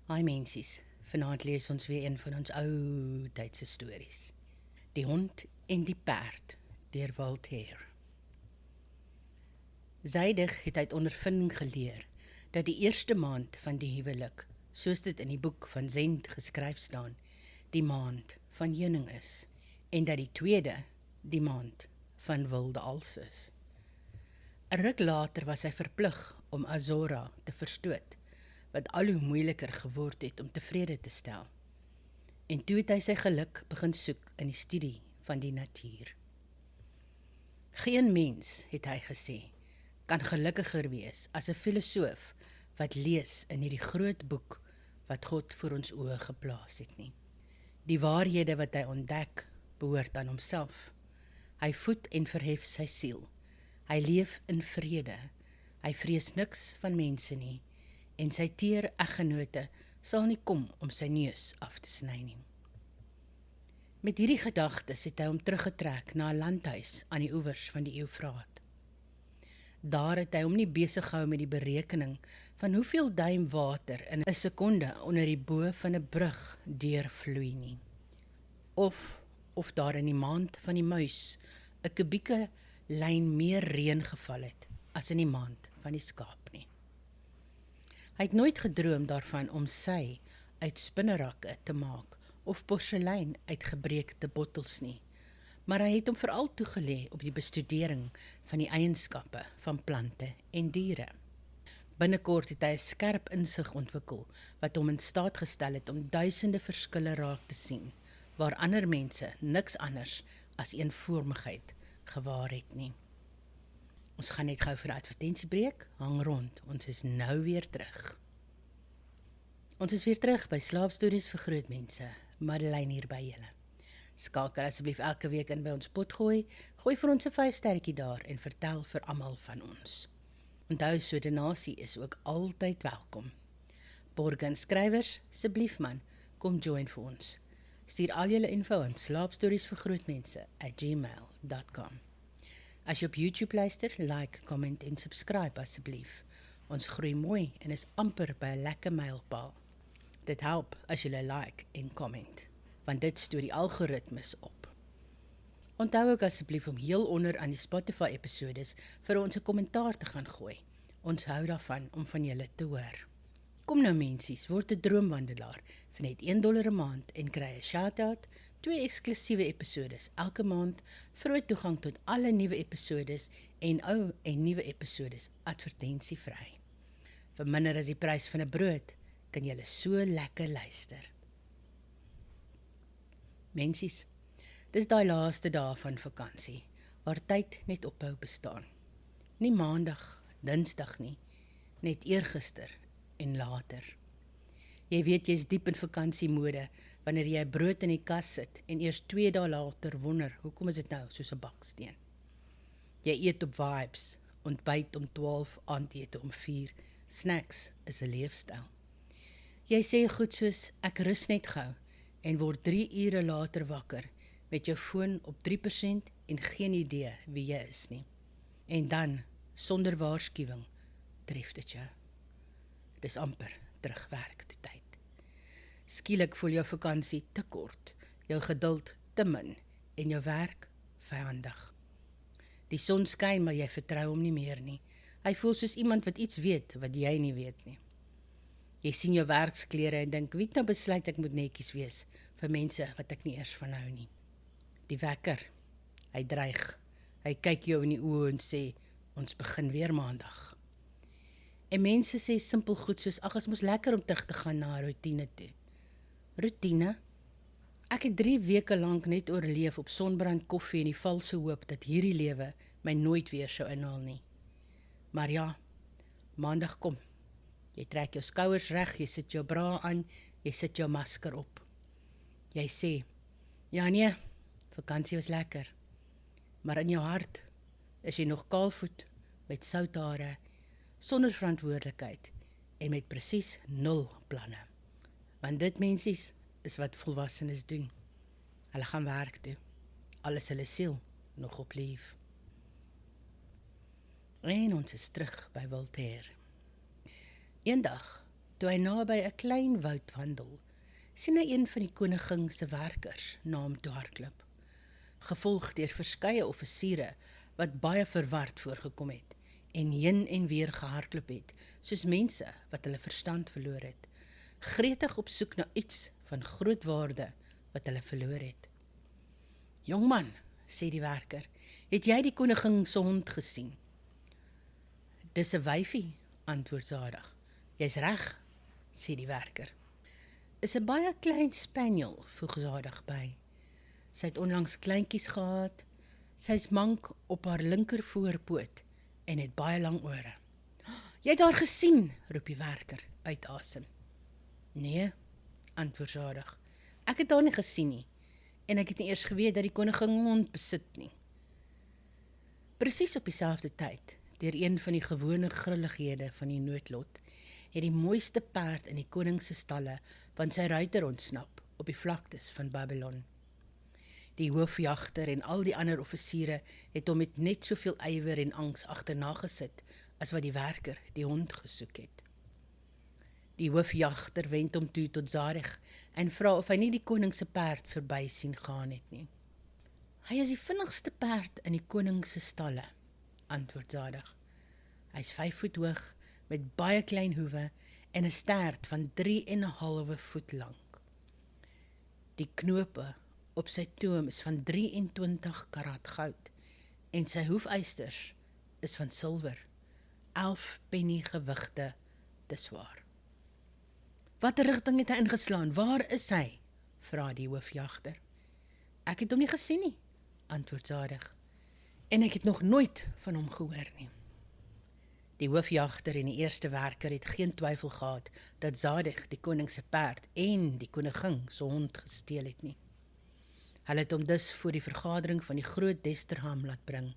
Hi mensies, vanaand lees ons weer een van ons ou tydse stories. Die hond en die perd, deur Voltaire. Zydig het uit ondervinding geleer, dat die eerste maand van die huwelik, soos dit in die boek van Zend geskryf staan, die maand van heuning is, en dat die tweede, die maand van wilde als is. 'n Ruk later was hy verplig om Azora te verstoot, wat al hoe moeiliker geword het om tevrede te stel. En toe het hy sy geluk begin soek in die studie van die natuur. Geen mens, het hy gesê, kan gelukkiger wees as 'n filosoof wat lees in hierdie groot boek wat God voor ons oë geplaas het nie. Die waarhede wat hy ontdek, behoort aan homself. Hy voed en verhef sy siel. Hy leef in vrede. Hy vrees niks van mense nie, en sy teer eggenote sal nie kom om sy neus af te sny nie. Met hierdie gedagtes het hy hom teruggetrek na 'n landhuis aan die oewers van die Eufraat. Daar het hy hom nie besig gehou met die berekening van hoeveel duim water in 'n sekonde onder die bo van 'n brug deurvloei nie. Of daar in die maand van die muis 'n kubieke lyn meer reën geval het as in die maand van die skaap nie. Hy het nooit gedroom daarvan om sy uit spinnerakke te maak of porselein uit gebreekte bottels nie, maar hy het hom veral toegelê op die bestudering van die eienskappe van plante en diere. Binnekort het hy 'n skerp insig ontwikkel wat hom in staat gestel het om duisende verskille raak te sien, waar ander mense niks anders as eenvormigheid gewaar het nie. Ons gaan net gou vir 'n advertensiebreek, hang rond, ons is nou weer terug. Ons is weer terug by Slaapstories vir grootmense, Madeleine hier by julle. Skakel asseblief elke week in by ons potgooi, gooi vir ons 'n 5-sterretjie daar en vertel vir almal van ons. Onthou, so donasie is ook altyd welkom. Borge en skrywers, asseblief man, kom join vir ons. Stuur al julle info aan slaapstoriesvirgrootmense@gmail.com. As jy op YouTube luister, like, comment en subscribe asseblief. Ons groei mooi en is amper by 'n lekker mylpaal. Dit help as jy like en comment, want dit stoor die algoritmes op. Onthou ook asseblief om heel onder aan die Spotify episodes vir ons 'n kommentaar te gaan gooi. Ons hou daarvan om van julle te hoor. Kom nou mensies, word 'n droomwandelaar vir net $1 'n maand en kry 'n shout-out, 2 eksklusiewe episodes elke maand, vroeg toegang tot alle nuwe episodes en ou en nuwe episodes advertensievry. Vir minder as die prys van 'n brood, kan julle so lekker luister. Mensies, dis daai laaste dae van vakansie, waar tyd net ophou bestaan. Nie maandag, dinsdag nie, net eergister en later. Jy weet jy's diep in vakansiemode, wanneer jy 'n brood in die kas sit en eers 2 dae later wonder, hoekom is dit nou soos 'n baksteen? Jy eet op vibes, ontbyt om 12, aandete om 4, snacks is 'n leefstyl. Jy sê goed soos, ek rus net gou, en word 3 ure later wakker, met jou foon op 3% en geen idee wie jy is nie. En dan, sonder waarskuwing, tref dit jou. Dis amper terugwerk toe tyd. Skielik voel jou vakansie te kort, jou geduld te min en jou werk vyandig. Die son skyn, maar jy vertrou hom nie meer nie. Hy voel soos iemand wat iets weet wat jy nie weet nie. Jy sien jou werksklere en dink, wie het nou besluit ek moet netjies wees vir mense wat ek nie eers van hou nie. Die wekker, hy dreig. Hy kyk jou in die oë en sê, ons begin weer maandag. En mense sê simpel goed soos, ag, is mos lekker om terug te gaan na 'n routine toe. Routine? Ek het 3 weke lank net oorleef op sonbrand koffie en die valse hoop dat hierdie lewe my nooit weer sou inhaal nie. Maar ja, maandag kom. Jy trek jou skouers reg, jy sit jou bra aan, jy sit jou masker op. Jy sê, ja nee, vakansie was lekker. Maar in jou hart is jy nog kaalvoet, met southare, sonder verantwoordelikheid en met presies 0 planne. Want dit mensies is wat volwassenes doen. Hulle gaan werk toe, al is hulle siel nog op leef. En ons is terug by Voltaire. Eendag Toe hy naby 'n klein woud wandel, sien hy een van die koningin se werkers na hom toe hardloop, gevolg deur verskeie offisiere wat baie verward voorgekom het en heen en weer gehardloop het, soos mense wat hulle verstand verloor het, gretig op soek na iets van groot waarde wat hulle verloor het. "Jongman," sê die werker, "het jy die koningin se hond gesien?" "Dis 'n wyfie," antwoord Zadig. "Jy's reg," sê die werker. "Is 'n baie klein spaniel," voeg Zadig by. "Sy het onlangs kleintjies gehad, sy's mank op haar linker voorpoot en het baie lang ore." "Jy het haar gesien," roep die werker uit asem. "Nee," antwoord Zadig, "ek het haar nie gesien nie, en ek het nie eers geweet dat die koningin 'n hond besit nie." Presies op dieselfde tyd, deur een van die gewone grillighede van die noodlot, het die mooiste perd in die koning se stalle van sy ruiter ontsnap op die vlaktes van Babylon. Die hoofjagter en al die ander offisiere het hom met net soveel ywer en angs agterna gesit as wat die werker die hond gesoek het. Die hoofjagter wend hom toe tot Zadig en vra of hy nie die koning se perd verby sien gaan het nie. "Hy is die vinnigste perd in die koning se stalle," antwoord Zadig. "Hy's 5 voet hoog, met baie klein hoewe en 'n stert van 3,5 voet lank. Die knope op sy toom is van 23 karat goud en sy hoefysters is van silwer, 11 penny gewigte te swaar." "Watter rigting het hy ingeslaan? Waar is hy?" vra die hoofjagter. "Ek het hom nie gesien nie," antwoord Zadig, "en ek het nog nooit van hom gehoor nie." Die hoofjagter en die eerste werker het geen twyfel gehad dat Zadig die koning se perd en die koningin se hond gesteel het nie. Hulle het hom dus voor die vergadering van die groot Desterham laat bring,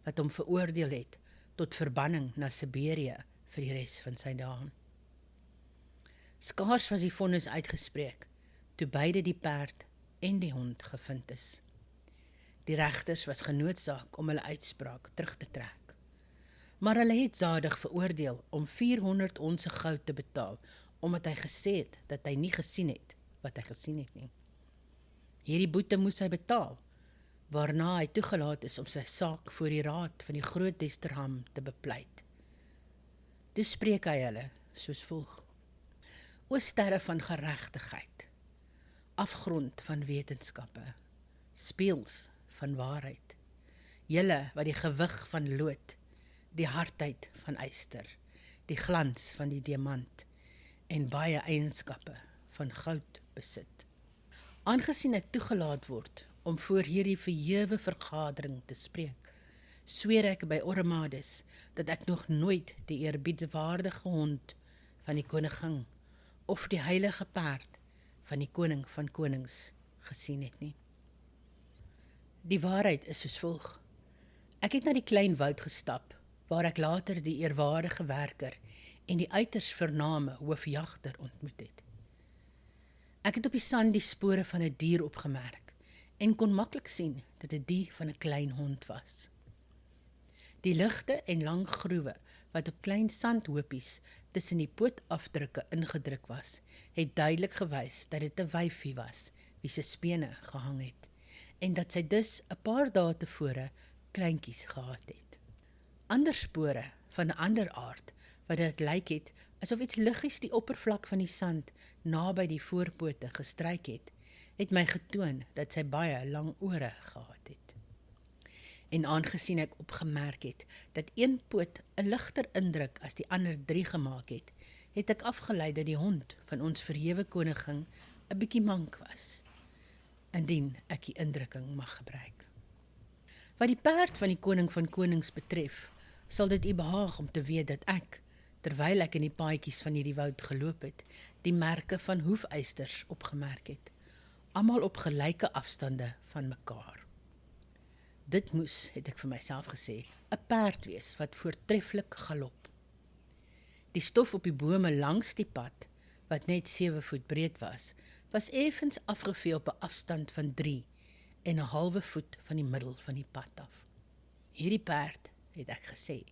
wat hom veroordeel het tot verbanning na Siberië vir die res van sy dae. Skaars was die vonnis uitgespreek, toe beide die perd en die hond gevind is. Die regters was genoodsaak om hulle uitspraak terug te trek. Maar hulle het Zadig veroordeel om 400 onse goud te betaal, omdat hy gesê het dat hy nie gesien het wat hy gesien het nie. Hierdie boete moes hy betaal, waarna hy toegelaat is om sy saak voor die raad van die groot Desterham te bepleit. Toe spreek hy hulle soos volg: "O sterre van geregtigheid, afgrond van wetenskappe, spieëls van waarheid, julle wat die gewig van lood, die hardheid van yster, die glans van die diamant en baie eienskappe van goud besit. Aangesien ek toegelaat word om voor hierdie verhewe vergadering te spreek, sweer ek by Ormades dat ek nog nooit die eerbiedwaardige hond van die koningin of die heilige perd van die koning van konings gesien het nie." Die waarheid is soos volg: Ek het na die klein woud gestap, waar ek later die eerwaardige werker en die uiters vername hoofjagter ontmoet het. Ek het op die sand die spore van 'n dier opgemerk en kon maklik sien dat dit die van 'n klein hond was. Die ligte en lang groewe wat op klein sandhoopies tussen die pootafdrukke ingedruk was, het duidelik gewys dat dit 'n wyfie was wie se spene gehang het en dat sy dus 'n paar dae tevore kleintjies gehad het. Ander spore van 'n ander aard wat dit lyk het asof iets liggies die oppervlak van die sand naby die voorpote gestryk het my getoon dat sy baie lang ore gehad het. En aangesien ek opgemerk het dat een poot 'n ligter indruk as die ander 3 gemaak het ek afgelei dat die hond van ons verhewe koningin 'n bietjie mank was, indien ek die indrukking mag gebruik. Wat die perd van die koning van konings betref, sal dit u behaag om te weet dat ek, terwyl ek in die paadjies van hierdie woud geloop het, die merke van hoefysters opgemerk het, almal op gelyke afstande van mekaar. Dit moes, het ek vir myself gesê, 'n perd wees wat voortreffelik galop. Die stof op die bome langs die pad, wat net 7 voet breed was effens afgevee op 'n afstand van 3,5 voet van die middel van die pad af. Hierdie perd, het ek gesê,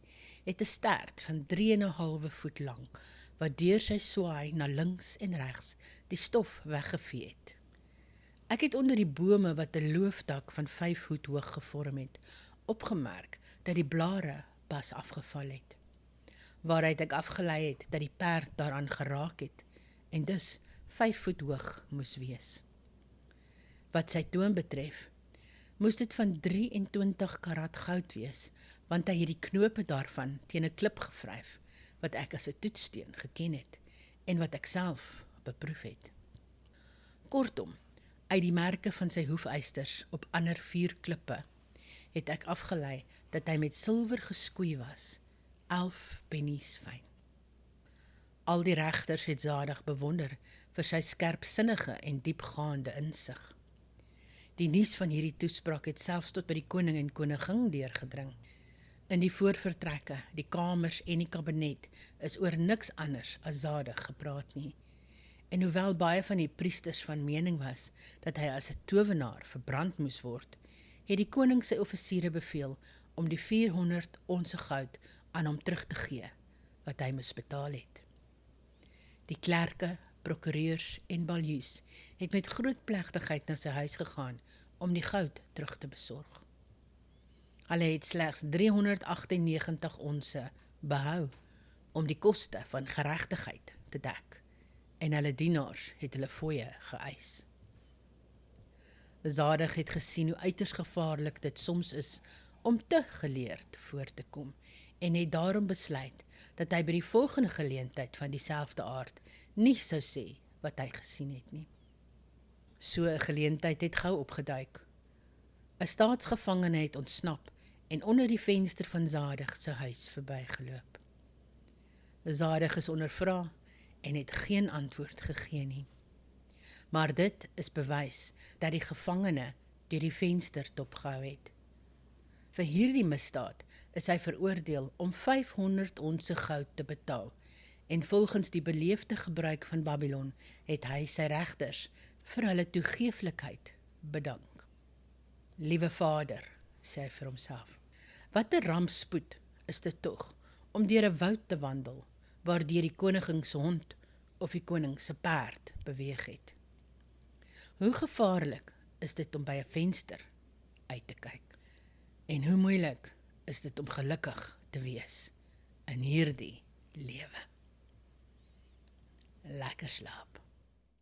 het 'n stert van 3,5 voet lank, wat deur sy swaai na links en regs die stof weggevee het. Ek het onder die bome wat 'n loofdak van 5 voet hoog gevorm het, opgemerk dat die blare pas afgeval het, waaruit ek afgelei het dat die perd daaraan geraak het en dus 5 voet hoog moes wees. Wat sy toon betref, moes dit van 23 karat goud wees, want hy het die knope daarvan teen 'n klip gevryf, wat ek as 'n toetssteen geken het en wat ek self beproef het. Kortom, uit die merke van sy hoefysters op ander 4 klippe, het ek afgelei dat hy met silwer geskoei was, 11 pennies fyn. Al die regters het Zadig bewonder vir sy skerpsinnige en diepgaande insig. Die nuus van hierdie toespraak het selfs tot by die koning en koningin deurgedring. In die voorvertrekke, die kamers en die kabinet is oor niks anders as Zadig gepraat nie. En hoewel baie van die priesters van mening was dat hy as 'n towenaar verbrand moes word, het die koning sy offisiere beveel om die 400 onse goud aan hom terug te gee, wat hy moes betaal het. Die klerke, prokureurs en baljuws het met groot plegtigheid na sy huis gegaan om die goud terug te besorg. Hulle het slegs 398 onse behou om die koste van geregtigheid te dek en hulle dienaars het hulle fooie geëis. Zadig het gesien hoe uiters gevaarlik dit soms is om te geleerd voor te kom en het daarom besluit dat hy by die volgende geleentheid van dieselfde aard nie sou sê wat hy gesien het nie. So 'n geleentheid het gou opgeduik. 'n Staatsgevangene het ontsnap en onder die venster van Zadig se huis verbygeloop. Zadig is ondervra en het geen antwoord gegee nie. Maar dit is bewys dat die gevangene deur die venster dopgehou het. Vir hierdie misdaad is hy veroordeel om 500 onse goud te betaal en volgens die beleefde gebruik van Babylon het hy sy regters vir hulle toegeeflikheid bedank. Liewe Vader, sê hy vir homself, wat 'n rampspoed is dit tog om deur 'n woud te wandel waardeur die koning se hond of die koning se perd beweeg het. Hoe gevaarlik is dit om by 'n venster uit te kyk? En hoe moeilik is dit om gelukkig te wees in hierdie lewe? Lekker slaap.